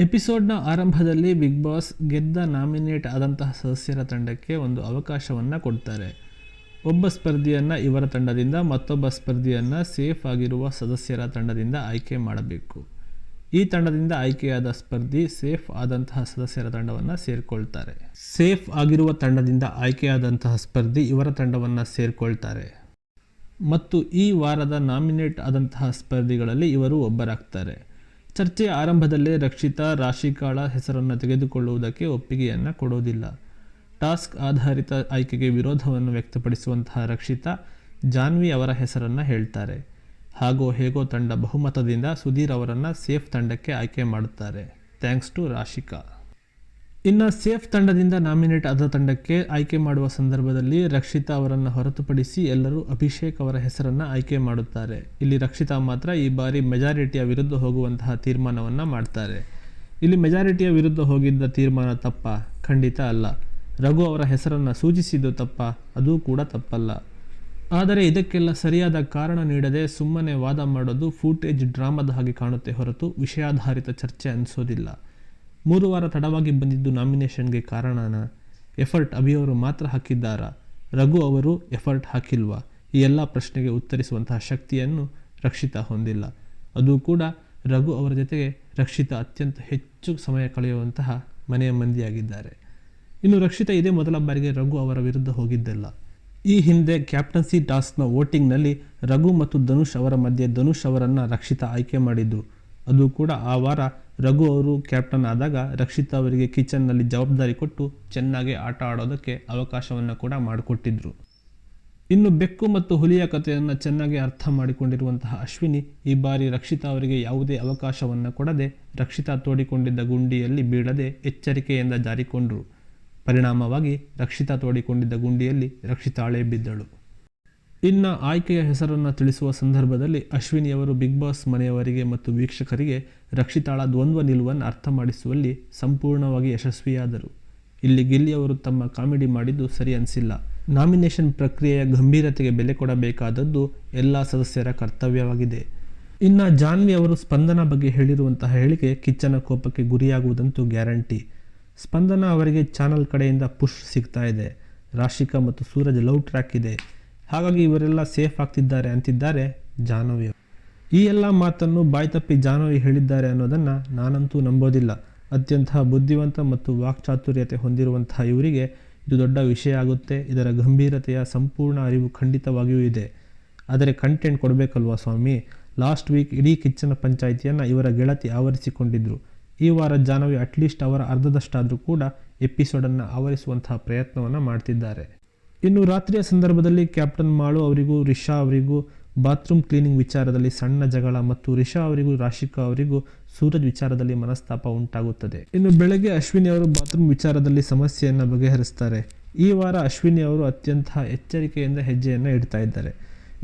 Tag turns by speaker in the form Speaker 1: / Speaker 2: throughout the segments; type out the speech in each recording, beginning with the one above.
Speaker 1: ಎಪಿಸೋಡ್ನ ಆರಂಭದಲ್ಲಿ big boss ಗೆದ್ದ nominate ಆದಂತಹ ಸದಸ್ಯರ ತಂಡಕ್ಕೆ ಒಂದು ಅವಕಾಶವನ್ನು ಕೊಡ್ತಾರೆ. ಒಬ್ಬ ಸ್ಪರ್ಧಿಯನ್ನು ಇವರ ತಂಡದಿಂದ ಮತ್ತೊಬ್ಬ ಸ್ಪರ್ಧಿಯನ್ನು ಸೇಫ್ ಆಗಿರುವ ಸದಸ್ಯರ ತಂಡದಿಂದ ಆಯ್ಕೆ ಮಾಡಬೇಕು. ಈ ತಂಡದಿಂದ ಆಯ್ಕೆಯಾದ ಸ್ಪರ್ಧಿ ಸೇಫ್ ಆದಂತಹ ಸದಸ್ಯರ ತಂಡವನ್ನು ಸೇರಿಕೊಳ್ತಾರೆ. ಸೇಫ್ ಆಗಿರುವ ತಂಡದಿಂದ ಆಯ್ಕೆಯಾದಂತಹ ಸ್ಪರ್ಧಿ ಇವರ ತಂಡವನ್ನು ಸೇರಿಕೊಳ್ತಾರೆ ಮತ್ತು ಈ ವಾರದ ನಾಮಿನೇಟ್ ಆದಂತಹ ಸ್ಪರ್ಧಿಗಳಲ್ಲಿ ಇವರು ಒಬ್ಬರಾಗ್ತಾರೆ. ಚರ್ಚೆಯ ಆರಂಭದಲ್ಲೇ ರಕ್ಷಿತಾ ರಾಶಿಕಾಳ ಹೆಸರನ್ನು ತೆಗೆದುಕೊಳ್ಳುವುದಕ್ಕೆ ಒಪ್ಪಿಗೆಯನ್ನು ಕೊಡೋದಿಲ್ಲ. ಟಾಸ್ಕ್ ಆಧಾರಿತ ಆಯ್ಕೆಗೆ ವಿರೋಧವನ್ನು ವ್ಯಕ್ತಪಡಿಸುವಂತಹ ರಕ್ಷಿತಾ ಜಾನ್ವಿ ಅವರ ಹೆಸರನ್ನು ಹೇಳ್ತಾರೆ. ಹಾಗೋ ಹೇಗೋ ತಂಡ ಬಹುಮತದಿಂದ ಸುಧೀರ್ ಅವರನ್ನು ಸೇಫ್ ತಂಡಕ್ಕೆ ಆಯ್ಕೆ ಮಾಡುತ್ತಾರೆ, ಥ್ಯಾಂಕ್ಸ್ ಟು ರಾಶಿಕಾ. ಇನ್ನು ಸೇಫ್ ತಂಡದಿಂದ ನಾಮಿನೇಟ್ ಆದ ತಂಡಕ್ಕೆ ಆಯ್ಕೆ ಮಾಡುವ ಸಂದರ್ಭದಲ್ಲಿ ರಕ್ಷಿತಾ ಅವರನ್ನು ಹೊರತುಪಡಿಸಿ ಎಲ್ಲರೂ ಅಭಿಷೇಕ್ ಅವರ ಹೆಸರನ್ನು ಆಯ್ಕೆ ಮಾಡುತ್ತಾರೆ. ಇಲ್ಲಿ ರಕ್ಷಿತಾ ಮಾತ್ರ ಈ ಬಾರಿ ಮೆಜಾರಿಟಿಯ ವಿರುದ್ಧ ಹೋಗುವಂತಹ ತೀರ್ಮಾನವನ್ನು ಮಾಡ್ತಾರೆ. ಇಲ್ಲಿ ಮೆಜಾರಿಟಿಯ ವಿರುದ್ಧ ಹೋಗಿದ್ದ ತೀರ್ಮಾನ ತಪ್ಪ? ಖಂಡಿತ ಅಲ್ಲ. ರಘು ಅವರ ಹೆಸರನ್ನು ಸೂಚಿಸಿದ್ದು ತಪ್ಪ? ಅದೂ ಕೂಡ ತಪ್ಪಲ್ಲ. ಆದರೆ ಇದಕ್ಕೆಲ್ಲ ಸರಿಯಾದ ಕಾರಣ ನೀಡದೆ ಸುಮ್ಮನೆ ವಾದ ಮಾಡೋದು ಫೂಟೇಜ್ ಡ್ರಾಮಾದ ಹಾಗೆ ಕಾಣುತ್ತೆ ಹೊರತು ವಿಷಯಾಧಾರಿತ ಚರ್ಚೆ ಅನಿಸೋದಿಲ್ಲ. 3 ವಾರ ತಡವಾಗಿ ಬಂದಿದ್ದು ನಾಮಿನೇಷನ್ಗೆ ಕಾರಣನಾ? ಎಫರ್ಟ್ ಅಭಿಯವರು ಮಾತ್ರ ಹಾಕಿದ್ದಾರಾ? ರಘು ಅವರು ಎಫರ್ಟ್ ಹಾಕಿಲ್ವಾ? ಈ ಎಲ್ಲ ಪ್ರಶ್ನೆಗೆ ಉತ್ತರಿಸುವಂತಹ ಶಕ್ತಿಯನ್ನು ರಕ್ಷಿತಾ ಹೊಂದಿಲ್ಲ. ಅದೂ ಕೂಡ ರಘು ಅವರ ಜೊತೆಗೆ ರಕ್ಷಿತಾ ಅತ್ಯಂತ ಹೆಚ್ಚು ಸಮಯ ಕಳೆಯುವಂತಹ ಮನೆಯ ಮಂದಿಯಾಗಿದ್ದಾರೆ. ಇನ್ನು ರಕ್ಷಿತಾ ಇದೇ ಮೊದಲ ಬಾರಿಗೆ ರಘು ಅವರ ವಿರುದ್ಧ ಹೋಗಿದ್ದಲ್ಲ. ಈ ಹಿಂದೆ ಕ್ಯಾಪ್ಟನ್ಸಿ ಟಾಸ್ಕ್ನ ವೋಟಿಂಗ್ನಲ್ಲಿ ರಘು ಮತ್ತು ಧನುಷ್ ಅವರ ಮಧ್ಯೆ ಧನುಷ್ ಅವರನ್ನು ರಕ್ಷಿತಾ ಆಯ್ಕೆ ಮಾಡಿದ್ದು. ಅದು ಕೂಡ ಆ ವಾರ ರಘು ಅವರು ಕ್ಯಾಪ್ಟನ್ ಆದಾಗ ರಕ್ಷಿತಾ ಅವರಿಗೆ ಕಿಚನ್ನಲ್ಲಿ ಜವಾಬ್ದಾರಿ ಕೊಟ್ಟು ಚೆನ್ನಾಗಿ ಆಟ ಆಡೋದಕ್ಕೆ ಅವಕಾಶವನ್ನು ಕೂಡ ಮಾಡಿಕೊಟ್ಟಿದ್ರು. ಇನ್ನು ಬೆಕ್ಕು ಮತ್ತು ಹುಲಿಯ ಕಥೆಯನ್ನು ಚೆನ್ನಾಗಿ ಅರ್ಥ ಮಾಡಿಕೊಂಡಿರುವಂತಹ ಅಶ್ವಿನಿ ಈ ಬಾರಿ ರಕ್ಷಿತಾ ಅವರಿಗೆ ಯಾವುದೇ ಅವಕಾಶವನ್ನು ಕೊಡದೆ ರಕ್ಷಿತಾ ತೋಡಿಕೊಂಡಿದ್ದ ಗುಂಡಿಯಲ್ಲಿ ಬೀಳದೆ ಎಚ್ಚರಿಕೆಯಿಂದ ಜಾರಿಕೊಂಡರು. ಪರಿಣಾಮವಾಗಿ ರಕ್ಷಿತಾ ತೋಡಿಕೊಂಡಿದ್ದ ಗುಂಡಿಯಲ್ಲಿ ರಕ್ಷಿತಾಳೇ ಬಿದ್ದಳು. ಇನ್ನು ಆಯ್ಕೆಯ ಹೆಸರನ್ನು ತಿಳಿಸುವ ಸಂದರ್ಭದಲ್ಲಿ ಅಶ್ವಿನಿಯವರು ಬಿಗ್ ಬಾಸ್ ಮನೆಯವರಿಗೆ ಮತ್ತು ವೀಕ್ಷಕರಿಗೆ ರಕ್ಷಿತಾಳ ದ್ವಂದ್ವ ನಿಲುವನ್ನು ಅರ್ಥ ಮಾಡಿಸುವಲ್ಲಿ ಸಂಪೂರ್ಣವಾಗಿ ಯಶಸ್ವಿಯಾದರು. ಇಲ್ಲಿ ಗಿಲ್ಲಿಯವರು ತಮ್ಮ ಕಾಮಿಡಿ ಮಾಡಿದ್ದು ಸರಿ ಅನಿಸಿಲ್ಲ. ನಾಮಿನೇಷನ್ ಪ್ರಕ್ರಿಯೆಯ ಗಂಭೀರತೆಗೆ ಬೆಲೆ ಕೊಡಬೇಕಾದದ್ದು ಎಲ್ಲ ಸದಸ್ಯರ ಕರ್ತವ್ಯವಾಗಿದೆ. ಇನ್ನು ಜಾನ್ವಿ ಅವರು ಸ್ಪಂದನ ಬಗ್ಗೆ ಹೇಳಿರುವಂತಹ ಹೇಳಿಕೆ ಕಿಚ್ಚನ ಕೋಪಕ್ಕೆ ಗುರಿಯಾಗುವುದಂತೂ ಗ್ಯಾರಂಟಿ. ಸ್ಪಂದನ ಅವರಿಗೆ ಚಾನಲ್ ಕಡೆಯಿಂದ ಪುಷ್ ಸಿಗ್ತಾ ಇದೆ. ರಾಶಿಕಾ ಮತ್ತು ಸೂರಜ್ ಲವ್ ಟ್ರ್ಯಾಕ್ ಇದೆ, ಹಾಗಾಗಿ ಇವರೆಲ್ಲ ಸೇಫ್ ಆಗ್ತಿದ್ದಾರೆ ಅಂತಿದ್ದಾರೆ ಜಾಹ್ನವಿ. ಈ ಎಲ್ಲ ಮಾತನ್ನು ಬಾಯ್ತಪ್ಪಿ ಜಾಹ್ನವಿ ಹೇಳಿದ್ದಾರೆ ಅನ್ನೋದನ್ನು ನಾನಂತೂ ನಂಬೋದಿಲ್ಲ. ಅತ್ಯಂತ ಬುದ್ಧಿವಂತ ಮತ್ತು ವಾಕ್ಚಾತುರ್ಯತೆ ಹೊಂದಿರುವಂತಹ ಇವರಿಗೆ ಇದು ದೊಡ್ಡ ವಿಷಯ ಆಗುತ್ತೆ. ಇದರ ಗಂಭೀರತೆಯ ಸಂಪೂರ್ಣ ಅರಿವು ಖಂಡಿತವಾಗಿಯೂ ಇದೆ. ಆದರೆ ಕಂಟೆಂಟ್ ಕೊಡಬೇಕಲ್ವಾ ಸ್ವಾಮಿ. ಲಾಸ್ಟ್ ವೀಕ್ ಇಡೀ ಕಿಚ್ಚನ ಪಂಚಾಯಿತಿಯನ್ನು ಇವರ ಗೆಳತಿ ಆವರಿಸಿಕೊಂಡಿದ್ರು. ಈ ವಾರ ಜಾಹ್ನವಿ ಅಟ್ಲೀಸ್ಟ್ ಅವರ ಅರ್ಧದಷ್ಟಾದರೂ ಕೂಡ ಎಪಿಸೋಡನ್ನು ಆವರಿಸುವಂತಹ ಪ್ರಯತ್ನವನ್ನು ಮಾಡ್ತಿದ್ದಾರೆ. ಇನ್ನು ರಾತ್ರಿಯ ಸಂದರ್ಭದಲ್ಲಿ ಕ್ಯಾಪ್ಟನ್ ಮಾಳು ಅವರಿಗೂ ರಿಷಾ ಅವರಿಗೂ ಬಾತ್ರೂಮ್ ಕ್ಲೀನಿಂಗ್ ವಿಚಾರದಲ್ಲಿ ಸಣ್ಣ ಜಗಳ ಮತ್ತು ರಿಷಾ ಅವರಿಗೂ ರಾಶಿಕಾ ಅವರಿಗೂ ಸೂರಜ್ ವಿಚಾರದಲ್ಲಿ ಮನಸ್ತಾಪ ಉಂಟಾಗುತ್ತದೆ. ಇನ್ನು ಬೆಳಗ್ಗೆ ಅಶ್ವಿನಿ ಅವರು ಬಾತ್ರೂಮ್ ವಿಚಾರದಲ್ಲಿ ಸಮಸ್ಯೆಯನ್ನು ಬಗೆಹರಿಸ್ತಾರೆ. ಈ ವಾರ ಅಶ್ವಿನಿ ಅವರು ಅತ್ಯಂತ ಎಚ್ಚರಿಕೆಯಿಂದ ಹೆಜ್ಜೆಯನ್ನು ಇಡ್ತಾ ಇದ್ದಾರೆ.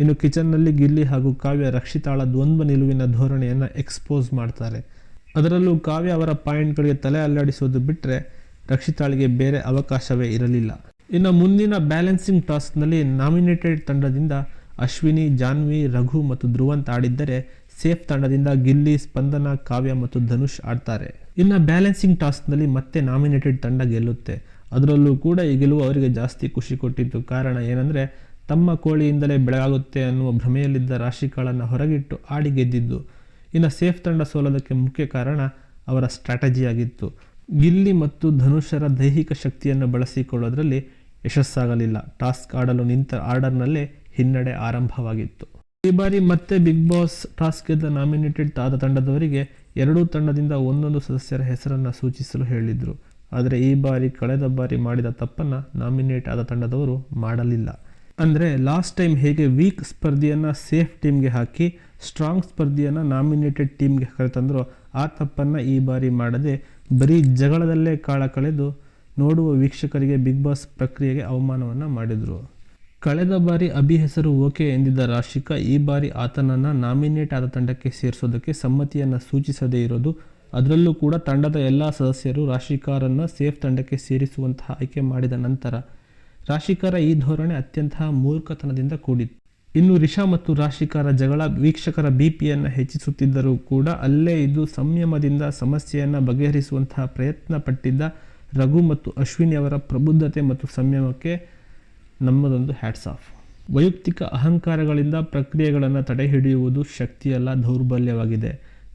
Speaker 1: ಇನ್ನು ಕಿಚನ್ನಲ್ಲಿ ಗಿಲ್ಲಿ ಹಾಗೂ ಕಾವ್ಯ ರಕ್ಷಿತಾಳ ದ್ವಂದ್ವ ನಿಲುವಿನ ಧೋರಣೆಯನ್ನು ಎಕ್ಸ್ಪೋಸ್ ಮಾಡ್ತಾರೆ. ಅದರಲ್ಲೂ ಕಾವ್ಯ ಅವರ ಪಾಯಿಂಟ್ಗಳಿಗೆ ತಲೆ ಅಲ್ಲಾಡಿಸೋದು ಬಿಟ್ಟರೆ ರಕ್ಷಿತಾಳಿಗೆ ಬೇರೆ ಅವಕಾಶವೇ ಇರಲಿಲ್ಲ. ಇನ್ನು ಮುಂದಿನ ಬ್ಯಾಲೆನ್ಸಿಂಗ್ ಟಾಸ್ಕ್ನಲ್ಲಿ ನಾಮಿನೇಟೆಡ್ ತಂಡದಿಂದ ಅಶ್ವಿನಿ, ಜಾನ್ವಿ, ರಘು ಮತ್ತು ಧ್ರುವಂತ್ ಆಡಿದ್ದರೆ ಸೇಫ್ ತಂಡದಿಂದ ಗಿಲ್ಲಿ, ಸ್ಪಂದನ, ಕಾವ್ಯ ಮತ್ತು ಧನುಷ್ ಆಡ್ತಾರೆ. ಇನ್ನು ಬ್ಯಾಲೆನ್ಸಿಂಗ್ ಟಾಸ್ಕ್ನಲ್ಲಿ ಮತ್ತೆ ನಾಮಿನೇಟೆಡ್ ತಂಡ ಗೆಲ್ಲುತ್ತೆ. ಅದರಲ್ಲೂ ಕೂಡ ಈ ಗೆಲುವು ಅವರಿಗೆ ಜಾಸ್ತಿ ಖುಷಿ ಕೊಟ್ಟಿತ್ತು. ಕಾರಣ ಏನಂದರೆ ತಮ್ಮ ಕೋಳಿಯಿಂದಲೇ ಬೆಳಗಾಗುತ್ತೆ ಅನ್ನುವ ಭ್ರಮೆಯಲ್ಲಿದ್ದ ರಾಶಿಕಾಳನ್ನು ಹೊರಗಿಟ್ಟು ಆಡಿ ಗೆದ್ದಿದ್ದು. ಇನ್ನು ಸೇಫ್ ತಂಡ ಸೋಲೋದಕ್ಕೆ ಮುಖ್ಯ ಕಾರಣ ಅವರ ಸ್ಟ್ರಾಟಜಿಯಾಗಿತ್ತು. ಗಿಲ್ಲಿ ಮತ್ತು ಧನುಷರ ದೈಹಿಕ ಶಕ್ತಿಯನ್ನು ಬಳಸಿಕೊಳ್ಳೋದ್ರಲ್ಲಿ ಯಶಸ್ಸಾಗಲಿಲ್ಲ. ಟಾಸ್ಕ್ ಆಡಲು ನಿಂತ ಆರ್ಡರ್ನಲ್ಲೇ ಹಿನ್ನಡೆ ಆರಂಭವಾಗಿತ್ತು. ಈ ಬಾರಿ ಮತ್ತೆ ಬಿಗ್ ಬಾಸ್ ಟಾಸ್ಕ್ ಗೆದ್ದ ನಾಮಿನೇಟೆಡ್ ಆದ ತಂಡದವರಿಗೆ ಎರಡೂ ತಂಡದಿಂದ ಒಂದೊಂದು ಸದಸ್ಯರ ಹೆಸರನ್ನು ಸೂಚಿಸಲು ಹೇಳಿದ್ರು. ಆದರೆ ಈ ಬಾರಿ ಕಳೆದ ಬಾರಿ ಮಾಡಿದ ತಪ್ಪನ್ನು ನಾಮಿನೇಟ್ ಆದ ತಂಡದವರು ಮಾಡಲಿಲ್ಲ. ಅಂದರೆ ಲಾಸ್ಟ್ ಟೈಮ್ ಹೇಗೆ ವೀಕ್ ಸ್ಪರ್ಧಿಯನ್ನು ಸೇಫ್ ಟೀಮ್ಗೆ ಹಾಕಿ ಸ್ಟ್ರಾಂಗ್ ಸ್ಪರ್ಧಿಯನ್ನು ನಾಮಿನೇಟೆಡ್ ಟೀಮ್ಗೆ ಕರೆತಂದರೋ ಆ ತಪ್ಪನ್ನು ಈ ಬಾರಿ ಮಾಡದೆ ಬರೀ ಜಗಳದಲ್ಲೇ ಕಾಲ ಕಳೆದು ನೋಡುವ ವೀಕ್ಷಕರಿಗೆ ಬಿಗ್ ಬಾಸ್ ಪ್ರಕ್ರಿಯೆಗೆ ಅವಮಾನವನ್ನು ಮಾಡಿದರು. ಕಳೆದ ಬಾರಿ ಅಭಿ ಹೆಸರು ಓಕೆ ಎಂದಿದ್ದ ರಾಶಿಕಾ ಈ ಬಾರಿ ಆತನನ್ನು ನಾಮಿನೇಟ್ ಆದ ತಂಡಕ್ಕೆ ಸೇರಿಸೋದಕ್ಕೆ ಸಮ್ಮತಿಯನ್ನು ಸೂಚಿಸದೇ ಇರೋದು, ಅದರಲ್ಲೂ ಕೂಡ ತಂಡದ ಎಲ್ಲ ಸದಸ್ಯರು ರಾಶಿಕಾರನ್ನು ಸೇಫ್ ತಂಡಕ್ಕೆ ಸೇರಿಸುವಂತಹ ಆಯ್ಕೆ ಮಾಡಿದ ನಂತರ ರಾಶಿಕಾರ ಈ ಧೋರಣೆ ಅತ್ಯಂತ ಮೂರ್ಖತನದಿಂದ ಕೂಡಿತ್ತು. ಇನ್ನು ರಿಷಾ ಮತ್ತು ರಾಶಿಕಾರ ಜಗಳ ವೀಕ್ಷಕರ ಬಿಪಿಯನ್ನು ಹೆಚ್ಚಿಸುತ್ತಿದ್ದರೂ ಕೂಡ ಅಲ್ಲೇ ಇದು ಸಂಯಮದಿಂದ ಸಮಸ್ಯೆಯನ್ನು ಬಗೆಹರಿಸುವಂತಹ ಪ್ರಯತ್ನ ಪಟ್ಟಿದ್ದ ರಘು ಮತ್ತು ಅಶ್ವಿನಿ ಅವರ ಪ್ರಬುದ್ಧತೆ ಮತ್ತು ಸಂಯಮಕ್ಕೆ ನಮ್ಮದೊಂದು ಹ್ಯಾಟ್ಸ್ ಆಫ್. ವೈಯಕ್ತಿಕ ಅಹಂಕಾರಗಳಿಂದ ಪ್ರಕ್ರಿಯೆಗಳನ್ನು ತಡೆಹಿಡಿಯುವುದು ಶಕ್ತಿಯಲ್ಲ, ದೌರ್ಬಲ್ಯವಾಗಿದೆ.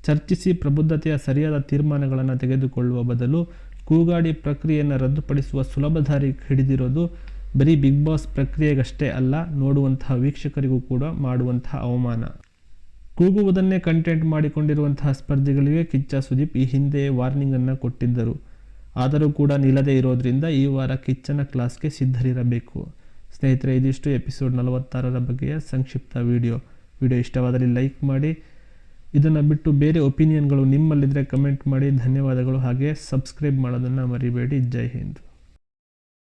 Speaker 1: ಚರ್ಚಿಸಿ ಪ್ರಬುದ್ಧತೆಯ ಸರಿಯಾದ ತೀರ್ಮಾನಗಳನ್ನು ತೆಗೆದುಕೊಳ್ಳುವ ಬದಲು ಕೂಗಾಡಿ ಪ್ರಕ್ರಿಯೆಯನ್ನು ರದ್ದುಪಡಿಸುವ ಸುಲಭ ದಾರಿ ಹಿಡಿದಿರೋದು ಬರೀ ಬಿಗ್ ಬಾಸ್ ಪ್ರಕ್ರಿಯೆಗಷ್ಟೇ ಅಲ್ಲ, ನೋಡುವಂತಹ ವೀಕ್ಷಕರಿಗೂ ಕೂಡ ಮಾಡುವಂತಹ ಅವಮಾನ. ಕೂಗುವುದನ್ನೇ ಕಂಟೆಂಟ್ ಮಾಡಿಕೊಂಡಿರುವಂತಹ ಸ್ಪರ್ಧಿಗಳಿಗೆ ಕಿಚ್ಚ ಸುದೀಪ್ ಈ ಹಿಂದೆ ವಾರ್ನಿಂಗನ್ನು ಕೊಟ್ಟಿದ್ದರು. ಆದರೂ ಕೂಡ ನಿಲ್ಲದೇ ಇರೋದ್ರಿಂದ ಈ ವಾರ ಕಿಚ್ಚನ ಕ್ಲಾಸ್ಗೆ ಸಿದ್ಧರಿರಬೇಕು. ಸ್ನೇಹಿತರೆ, ಇದಿಷ್ಟು ಎಪಿಸೋಡ್ 46ರ ಬಗ್ಗೆಯ ಸಂಕ್ಷಿಪ್ತ ವಿಡಿಯೋ ಇಷ್ಟವಾದಲ್ಲಿ ಲೈಕ್ ಮಾಡಿ. ಇದನ್ನು ಬಿಟ್ಟು ಬೇರೆ ಒಪಿನಿಯನ್ಗಳು ನಿಮ್ಮಲ್ಲಿದ್ದರೆ ಕಮೆಂಟ್ ಮಾಡಿ. ಧನ್ಯವಾದಗಳು. ಹಾಗೆ ಸಬ್ಸ್ಕ್ರೈಬ್ ಮಾಡೋದನ್ನು ಮರಿಬೇಡಿ. ಜೈ ಹಿಂದ್.